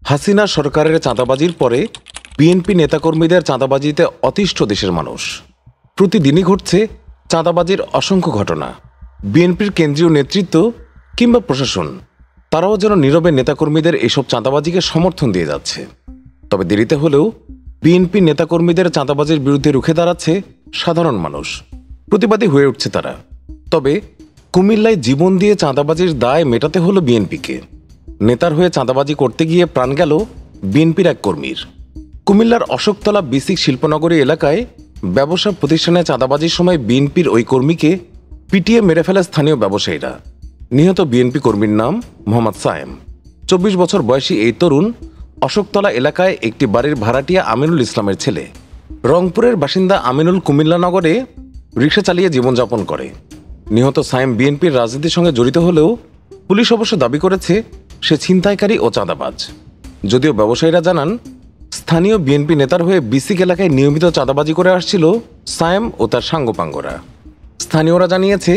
হাসিনা সরকারের চাঁদাবাজির পরে বিএনপি নেতাকর্মীদের চাঁদাবাজিতে অতিষ্ঠ দেশের মানুষ। প্রতিদিনই ঘটছে চাঁদাবাজির অসংখ্য ঘটনা। বিএনপির কেন্দ্রীয় নেতৃত্ব কিংবা প্রশাসন তারাও যেন নীরবে নেতাকর্মীদের এসব চাঁদাবাজিকে সমর্থন দিয়ে যাচ্ছে। তবে দেরিতে হলেও বিএনপি নেতাকর্মীদের চাঁদাবাজির বিরুদ্ধে রুখে দাঁড়াচ্ছে সাধারণ মানুষ, প্রতিবাদী হয়ে উঠছে তারা। তবে কুমিল্লায় জীবন দিয়ে চাঁদাবাজির দায় মেটাতে হলো বিএনপিকে। নেতার হয়ে চাঁদাবাজি করতে গিয়ে প্রাণ গেল বিএনপির এক কর্মীর। কুমিল্লার অশোকতলা বিসিক শিল্পনগরী এলাকায় ব্যবসা প্রতিষ্ঠানে চাঁদাবাজির সময় বিএনপির ওই কর্মীকে পিটিয়ে মেরে ফেলে স্থানীয় ব্যবসায়ীরা। নিহত বিএনপি কর্মীর নাম মোহাম্মদ সায়েম। 24 বছর বয়সী এই তরুণ অশোকতলা এলাকায় একটি বাড়ির ভাড়াটিয়া আমিনুল ইসলামের ছেলে। রংপুরের বাসিন্দা আমিনুল কুমিল্লা নগরে রিকশা চালিয়ে জীবনযাপন করে। নিহত সায়েম বিএনপির রাজনীতির সঙ্গে জড়িত হলেও পুলিশ অবশ্য দাবি করেছে সে ছিনতাইকারী ও চাঁদাবাজ। যদিও ব্যবসায়ীরা জানান, স্থানীয় বিএনপি নেতার হয়ে বিসিক এলাকায় নিয়মিত চাঁদাবাজি করে আসছিল সায়েম ও তার সাঙ্গপাঙ্গরা। স্থানীয়রা জানিয়েছে,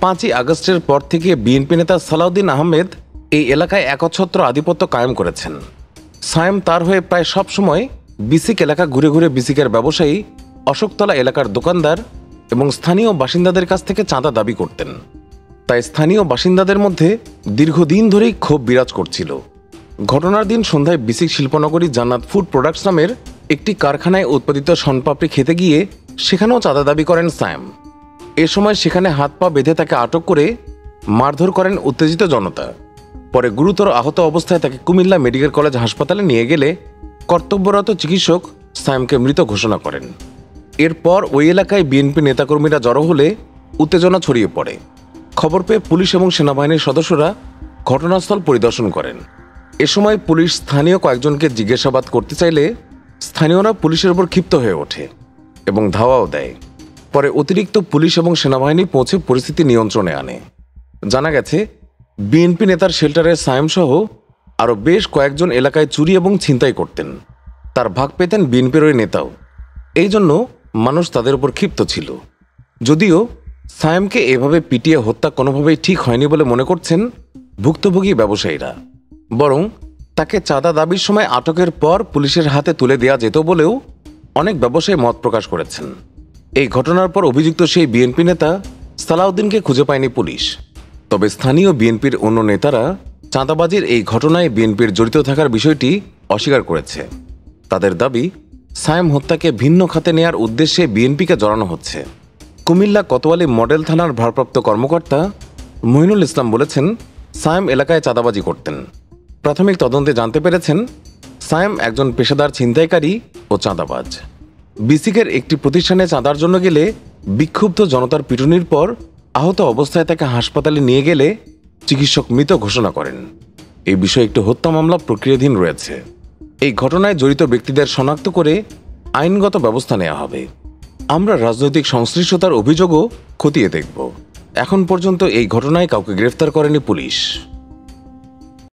5ই আগস্টের পর থেকে বিএনপি নেতা সালাউদ্দিন আহমেদ এই এলাকায় একচ্ছত্র আধিপত্য কায়েম করেছেন। সায়েম তার হয়ে প্রায় সব সময় বিসিক এলাকা ঘুরে ঘুরে বিসিকের ব্যবসায়ী, অশোকতলা এলাকার দোকানদার এবং স্থানীয় বাসিন্দাদের কাছ থেকে চাঁদা দাবি করতেন। তাই স্থানীয় বাসিন্দাদের মধ্যে দীর্ঘদিন ধরেই ক্ষোভ বিরাজ করছিল। ঘটনার দিন সন্ধ্যায় বিসিক শিল্পনগরী জান্নাত ফুড প্রোডাক্টস নামের একটি কারখানায় উৎপাদিত শনপাপড়ি খেতে গিয়ে সেখানেও চাঁদা দাবি করেন সায়েম। এ সময় সেখানে হাত পা বেঁধে তাকে আটক করে মারধর করেন উত্তেজিত জনতা। পরে গুরুতর আহত অবস্থায় তাকে কুমিল্লা মেডিকেল কলেজ হাসপাতালে নিয়ে গেলে কর্তব্যরত চিকিৎসক সায়েমকে মৃত ঘোষণা করেন। এরপর ওই এলাকায় বিএনপি নেতাকর্মীরা জড়ো হলে উত্তেজনা ছড়িয়ে পড়ে। খবর পেয়ে পুলিশ এবং সেনাবাহিনীর সদস্যরা ঘটনাস্থল পরিদর্শন করেন। এ সময় পুলিশ স্থানীয় কয়েকজনকে জিজ্ঞাসাবাদ করতে চাইলে স্থানীয়রা পুলিশের উপর ক্ষিপ্ত হয়ে ওঠে এবং ধাওয়াও দেয়। পরে অতিরিক্ত পুলিশ এবং সেনাবাহিনী পৌঁছে পরিস্থিতি নিয়ন্ত্রণে আনে। জানা গেছে, বিএনপি নেতার শেল্টারের সায়েম সহ আরও বেশ কয়েকজন এলাকায় চুরি এবং ছিনতাই করতেন। তার ভাগ পেতেন বিএনপির ওই নেতাও। এই জন্য মানুষ তাদের উপর ক্ষিপ্ত ছিল। যদিও সায়েমকে এভাবে পিটিয়ে হত্যা কোনোভাবেই ঠিক হয়নি বলে মনে করছেন ভুক্তভোগী ব্যবসায়ীরা। বরং তাকে চাঁদা দাবির সময় আটকের পর পুলিশের হাতে তুলে দেওয়া যেত বলেও অনেক ব্যবসায়ী মত প্রকাশ করেছেন। এই ঘটনার পর অভিযুক্ত সেই বিএনপি নেতা সালাউদ্দিনকে খুঁজে পায়নি পুলিশ। তবে স্থানীয় বিএনপির অন্য নেতারা চাঁদাবাজির এই ঘটনায় বিএনপির জড়িত থাকার বিষয়টি অস্বীকার করেছে। তাদের দাবি, সায়েম হত্যাকে ভিন্ন খাতে নেয়ার উদ্দেশ্যে বিএনপিকে জড়ানো হচ্ছে। কুমিল্লা কোতোয়ালি মডেল থানার ভারপ্রাপ্ত কর্মকর্তা মঈনুল ইসলাম বলেছেন, সায়েম এলাকায় চাঁদাবাজি করতেন। প্রাথমিক তদন্তে জানতে পেরেছেন সায়েম একজন পেশাদার ছিনতাইকারী ও চাঁদাবাজ। বিসিকের একটি প্রতিষ্ঠানে চাঁদার জন্য গেলে বিক্ষুব্ধ জনতার পিটুনির পর আহত অবস্থায় তাকে হাসপাতালে নিয়ে গেলে চিকিৎসক মৃত ঘোষণা করেন। এই বিষয়ে একটি হত্যা মামলা প্রক্রিয়াধীন রয়েছে। এই ঘটনায় জড়িত ব্যক্তিদের শনাক্ত করে আইনগত ব্যবস্থা নেওয়া হবে। আমরা রাজনৈতিক সংশ্লিষ্টতার অভিযোগও খতিয়ে দেখব। এখন পর্যন্ত এই ঘটনায় কাউকে গ্রেফতার করেনি পুলিশ।